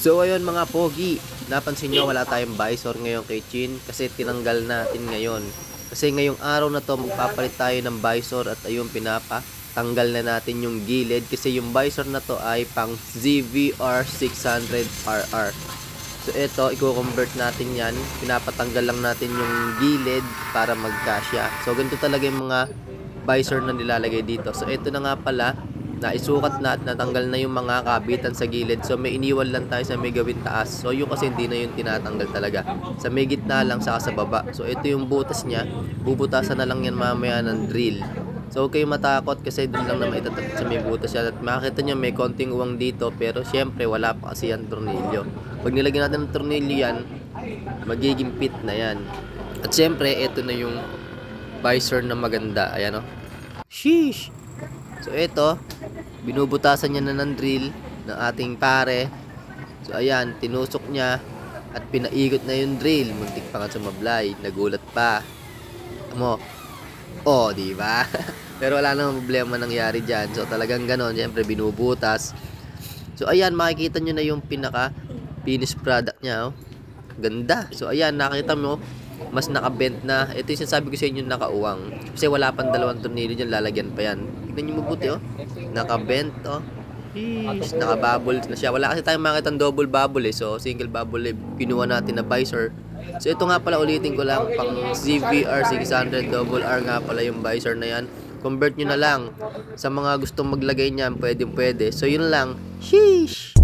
So ayun mga pogi, napansin nyo wala tayong visor ngayon kay Chin kasi tinanggal natin ngayon. Kasi ngayong araw na to magpapalit tayo ng visor at ayun tanggal na natin yung gilid kasi yung visor na to ay pang ZVR 600RR. So ito, i-convert natin yan, pinapatanggal lang natin yung gilid para magkasya. So ganito talaga yung mga visor na nilalagay dito. So ito na nga pala, naisukat na at natanggal na yung mga kabitan sa gilid. So may iniwan lang tayo sa may gawin taas. So yung kasi hindi na yung tinatanggal talaga. Sa may gitna lang saka sa baba. So ito yung butas niya. Bubutasan na lang yan mamaya ng drill. So huwag kayong matakot kasi doon lang naman itatakot sa may butas yan. At makikita nyo may konting uwang dito. Pero syempre wala pa kasi yan tornilyo. Pag nilagyan natin ng tornilyo yan, magiging fit na yan. At syempre ito na yung visor na maganda. Ayan o. Sheesh! So ito, binubutasan niya na ng drill ng ating pare. So ayan, tinusok niya at pinaigot na yung drill. Muntik pa nga sumablay, nagulat pa. Mo. Oh, di ba? Pero wala namang problema nangyari diyan. So talagang ganoon, siyempre binubutas. So ayan, makikita niyo na yung pinaka finished product niya, oh. Ganda. So ayan, nakita mo mas nakabent na. Ito yung sinasabi ko sa inyo, nakauwang. Kasi wala pang dalawang tornilyo dyan, lalagyan pa yan. Tignan nyo mabuti, oh. Nakabent, oh. Sheesh, nakabubble na siya. Wala kasi tayong makita ng double bubble, eh. So, single bubble, eh. Kinuha natin na visor. So, ito nga pala, ulitin ko lang, pang ZVR 600 double R nga pala yung visor na yan. Convert nyo na lang. Sa mga gustong maglagay niyan, pwede. So, yun lang. Sheesh!